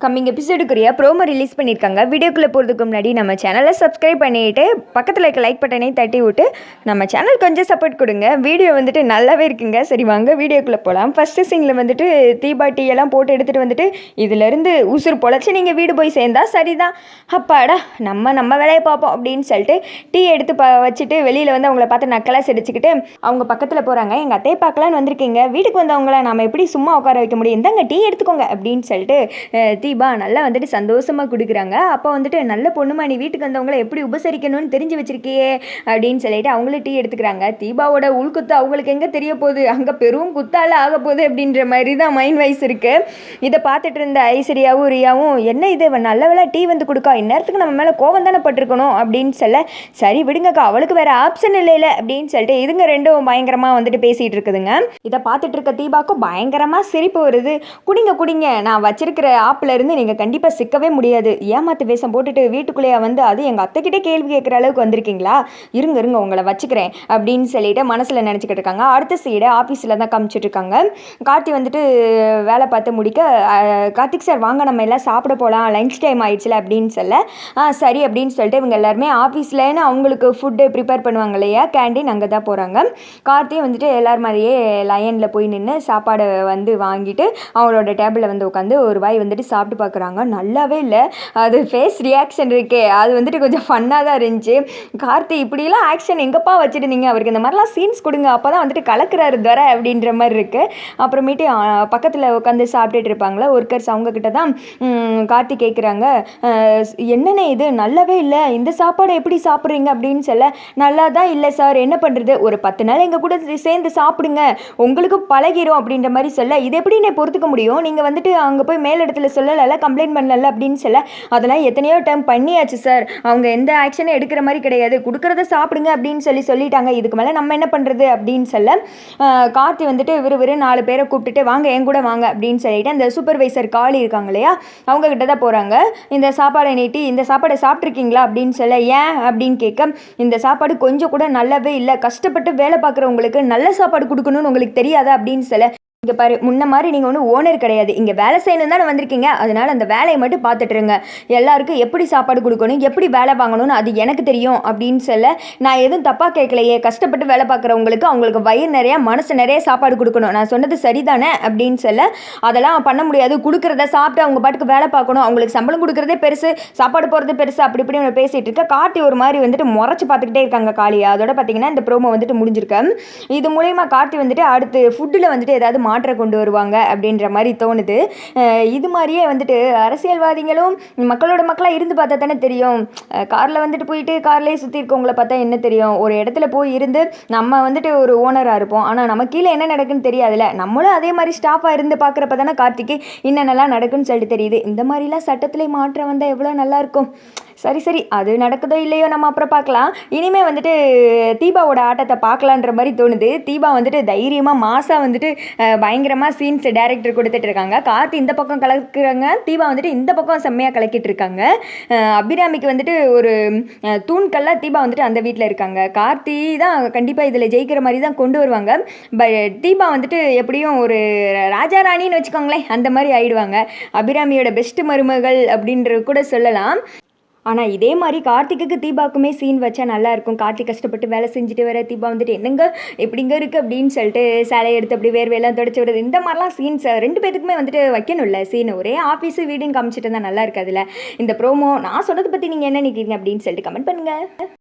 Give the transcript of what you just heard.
Coming எபிசோடுக்குரிய promo release பண்ணியிருக்காங்க. வீடியோக்குள்ளே போகிறதுக்கு முன்னாடி நம்ம சேனலை சப்ஸ்கிரைப் பண்ணிவிட்டு பக்கத்தில் இருக்க லைக் பட்டனை தட்டி விட்டு நம்ம சேனல் கொஞ்சம் சப்போர்ட் கொடுங்க. வீடியோ வந்துட்டு நல்லாவே இருக்குங்க. சரி வாங்க வீடியோக்குள்ளே போகலாம். ஃபஸ்ட்டு சீனில் வந்துட்டு தீபா டீ எல்லாம் போட்டு எடுத்துகிட்டு வந்துட்டு இதிலேருந்து உசுறு பொழைச்சி நீங்கள் வீடு போய் சேர்ந்தா சரிதான், அப்பாடா நம்ம வேலையை பார்ப்போம் அப்படின்னு சொல்லிட்டு டீ எடுத்து வச்சுட்டு வெளியில் வந்து அவங்கள பார்த்து நக்கலாக சிரிச்சுக்கிட்டு அவங்க பக்கத்தில் போகிறாங்க. எங்கள் அத்தையை பார்க்கலான்னு வந்திருக்கீங்க, வீட்டுக்கு வந்தவங்கள நம்ம எப்படி சும்மா உட்கார வைக்க முடியும், இந்தாங்க டீ எடுத்துக்கோங்க அப்படின்னு சொல்லிட்டு தீபா நல்லா வந்துட்டு சந்தோஷமாக கொடுக்குறாங்க. அப்போ வந்துட்டு நல்ல பொண்ணுமா, நீ வீட்டுக்கு வந்தவங்கள எப்படி உபசரிக்கணும்னு தெரிஞ்சு வச்சிருக்கியே அப்படின்னு சொல்லிட்டு அவங்களும் டீ எடுத்துக்கிறாங்க. தீபாவோட உள்குத்து அவங்களுக்கு எங்கே தெரிய போகுது, அங்கே பெரும் குத்தால ஆக போகுது அப்படின்ற மாதிரி தான் மைண்ட் வைஸ் இருக்குது. இதை பார்த்துட்டு இருந்த ஐஸ்வர்யாவும் ரியாவும் என்ன இது நல்ல வேலை டீ வந்து கொடுக்கா, இந்நேரத்துக்கு நம்ம மேலே கோவம் தானே பட்டிருக்கணும் அப்படின்னு சொல்ல, சரி விடுங்கக்கா அவளுக்கு வேறு ஆப்ஷன் இல்லை அப்படின்னு சொல்லிட்டு இதுங்க ரெண்டும் பயங்கரமாக வந்துட்டு பேசிகிட்டு இருக்குதுங்க. இதை பார்த்துட்டு இருக்க தீபாவுக்கும் பயங்கரமாக சிரிப்பு வருது. குடிங்க நான் வச்சிருக்கிற ஆப்பில் இருந்து நீங்கள் கண்டிப்பாக சிக்கவே முடியாது, ஏமாத்து வேஷம் போட்டுட்டு வீட்டுக்குள்ளேயே வந்து அது எங்கள் அத்தைக்கிட்டே கேள்வி கேட்குற அளவுக்கு வந்திருக்கீங்களா, இருங்க உங்களை வச்சுக்கிறேன் அப்படின்னு சொல்லிட்டு மனசில் நினச்சிக்கிட்டு இருக்காங்க. அடுத்த சைடு ஆஃபீஸில் தான் காமிச்சிட்டு இருக்காங்க. கார்த்தி வந்துட்டு வேலை பார்த்து முடிக்க, கார்த்திக் சார் வாங்க நம்ம எல்லாம் சாப்பிட போகலாம், லஞ்ச் டைம் ஆயிடுச்சுல அப்படின்னு சொல்ல, சரி அப்படின்னு சொல்லிட்டு இவங்க எல்லாருமே ஆஃபீஸ்லன்னு அவங்களுக்கு ஃபுட்டு ப்ரிப்பேர் பண்ணுவாங்க இல்லையா, கேண்டீன், அங்கே தான் போகிறாங்க. கார்த்தியும் வந்துட்டு எல்லார் மாதிரியே லைனில் போய் நின்று சாப்பாடை வந்து வாங்கிட்டு அவங்களோட டேபிளில் வந்து உட்காந்து ஒரு வாய் வந்துட்டு சாப்பிட்டு பார்க்குறாங்க. நல்லாவே இல்லை, அது ஃபேஸ் ரியாக்ஷன் இருக்கே அது வந்துட்டு கொஞ்சம் ஃபன்னாக தான் இருந்துச்சு. கார்த்தி இப்படிலாம் ஆக்ஷன் எங்கப்பா வச்சுருந்தீங்க, அவருக்கு இந்த மாதிரிலாம் சீன்ஸ் கொடுங்க, அப்போ தான் வந்துட்டு கலக்கிறாரு தர அப்படின்ற மாதிரி இருக்குது. அப்புறமேட்டு பக்கத்தில் உட்காந்து சாப்பிட்டுட்டு இருப்பாங்களா ஒர்க்கர்ஸ், அவங்கக்கிட்ட தான் கார்த்தி கேட்குறாங்க, என்னென்ன இது நல்லாவே இல்லை, இந்த சாப்பாடு எப்படி சாப்பிட்றீங்க அப்படின்னு சொல்ல, நல்லா தான் இல்லை சார், என்ன பண்ணுறது, ஒரு 10 நாள் எங்கள் கூட சேர்ந்து சாப்பிடுங்க உங்களுக்கு பழகிரும் அப்படின்ற மாதிரி சொல்ல, இது எப்படி நான் பொறுத்துக்க முடியும், நீங்கள் வந்துட்டு அங்கே போய் மேலிடத்துல சொல்லலை கம்ப்ளைண்ட் பண்ணல அப்படின்னு சொல்ல, அதெல்லாம் எத்தனையோ டைம் பண்ணியாச்சு சார், அவங்க எந்த ஆக்ஷனும் எடுக்கிற மாதிரி கிடையாது, கொடுக்குறத சாப்பிடுங்க அப்படின்னு சொல்லிட்டாங்க, இதுக்கு மேலே நம்ம என்ன பண்ணுறது அப்படின்னு சொல்ல, கார்த்தி வந்துட்டு விறுவிறு 4 பேரை கூப்பிட்டுட்டு வாங்க என் கூட வாங்க அப்படின்னு சொல்லிட்டு அந்த சூப்பர்வைசர் காலி இருக்காங்க இல்லையா, அவங்க கிட்ட தான் போகிறாங்க. இந்த சாப்பாடை நீட்டி இந்த சாப்பாடை சாப்பிட்ருக்கீங்களா அப்படின்னு சொல்ல, ஏன் அப்படின்னு கேட்க, இந்த சாப்பாடு கொஞ்சம் கூட நல்லாவே இல்லை, கஷ்டப்பட்டு வேலை பார்க்குறவங்களுக்கு நல்ல சாப்பாடு கொடுக்கணும்னு உங்களுக்கு தெரியாதா அப்படின்னு சொல்ல, இங்கே பாரு முன்ன மாதிரி நீங்கள் ஒன்றும் ஓனர் கிடையாது, இங்கே வேலை செய்யணும் தானே வந்திருக்கீங்க, அதனால் அந்த வேலையை மட்டும் பார்த்துட்டுருங்க, எல்லாருக்கும் எப்படி சாப்பாடு கொடுக்கணும் எப்படி வேலை வாங்கணும்னு அது எனக்கு தெரியும் அப்படின்னு சொல்ல, நான் எதுவும் தப்பாக கேட்கலையே, கஷ்டப்பட்டு வேலை பார்க்குறவங்களுக்கு அவங்களுக்கு வயிறு நிறையா மனசு நிறைய சாப்பாடு கொடுக்கணும், நான் சொன்னது சரிதானே அப்படின்னு சொல்ல, அதெல்லாம் பண்ண முடியாது, கொடுக்குறத சாப்பிட்டு அவங்க பாட்டுக்கு வேலை பார்க்கணும், அவங்களுக்கு சம்பளம் கொடுக்குறதே பெருசு, சாப்பாடு போகிறது பெருசு, அப்படி இப்படி பேசிகிட்டு இருக்க. கார்த்தி ஒரு மாதிரி வந்துட்டு முறைச்சி பார்த்துக்கிட்டே இருக்காங்க காளியா. அதோட பார்த்தீங்கன்னா இந்த ப்ரோமோ வந்துட்டு முடிஞ்சிருக்கேன். இது மூலயமா கார்த்தி வந்துட்டு அடுத்து ஃபுட்டில் வந்துட்டு ஏதாவது மாற்ற கொண்டு வருவாங்க அப்படின்ற மாதிரி தோணுது. இது மாதிரியே வந்துட்டு அரசியல்வாதிகளும் மக்களாக இருந்து பார்த்தா தானே தெரியும், காரில் வந்துட்டு போயிட்டு கார்லேயே சுற்றி இருக்கவங்கள பார்த்தா என்ன தெரியும், ஒரு இடத்துல போய் இருந்து நம்ம வந்துட்டு ஒரு ஓனராக இருப்போம், ஆனால் நம்ம கீழே என்ன நடக்குன்னு தெரியாதுல்ல, நம்மளும் அதே மாதிரி ஸ்டாஃபாக இருந்து பார்க்குறப்ப தானே கார்த்திக்கு என்னென்னலாம் நடக்குன்னு சொல்லிட்டு தெரியுது. இந்த மாதிரிலாம் சட்டத்திலே மாற்றம் வந்தால் எவ்வளோ நல்லாயிருக்கும். சரி அது நடக்குதோ இல்லையோ நம்ம அப்புறம் பார்க்கலாம். இனிமேல் வந்துட்டு தீபாவோட ஆட்டத்தை பார்க்கலான்ற மாதிரி தோணுது. தீபா வந்துட்டு தைரியமாக மாசாக வந்துட்டு பயங்கரமாக சீன்ஸ் டைரக்டர் கொடுத்துட்டு இருக்காங்க. கார்த்தி இந்த பக்கம் கலக்குறாங்க, தீபா வந்துட்டு இந்த பக்கம் செம்மையாக கலக்கிட்டு இருக்காங்க. அபிராமிக்கு வந்துட்டு ஒரு தூண்கல்லாம் தீபா வந்துட்டு அந்த வீட்டில் இருக்காங்க. கார்த்தி தான் கண்டிப்பாக இதில் ஜெயிக்கிற மாதிரி தான் கொண்டு வருவாங்க. தீபா வந்துட்டு எப்படியும் ஒரு ராஜா ராணின்னு வச்சுக்கோங்களேன், அந்த மாதிரி ஆயிடுவாங்க. அபிராமியோட பெஸ்ட் மருமகள் அப்படின்றது கூட சொல்லலாம். ஆனால் இதே மாதிரி கார்த்திக்கு தீபாவுக்குமே சீன் வச்சா நல்லாயிருக்கும். கார்த்திக் கஷ்டப்பட்டு வேலை செஞ்சுட்டு வர, தீபா வந்துட்டு என்னங்க எப்படிங்க இருக்குது அப்படின்னு சொல்லிட்டு சேலையை எடுத்து அப்படி வேர்வையெல்லாம் தொடச்சி விடுறது, இந்த மாதிரிலாம் சீன்ஸ் 2 பேத்துக்குமே வந்துட்டு வைக்கணும்ல சீன். ஒரே ஆஃபீஸு வீடுன்னு காமிச்சிட்டு தான் நல்லா இருக்காதுல்ல. இந்த ப்ரோமோ நான் சொன்னதை பற்றி நீங்கள் என்ன நினைக்கிறீங்க அப்படின்னு சொல்லிட்டு கமெண்ட் பண்ணுங்கள்.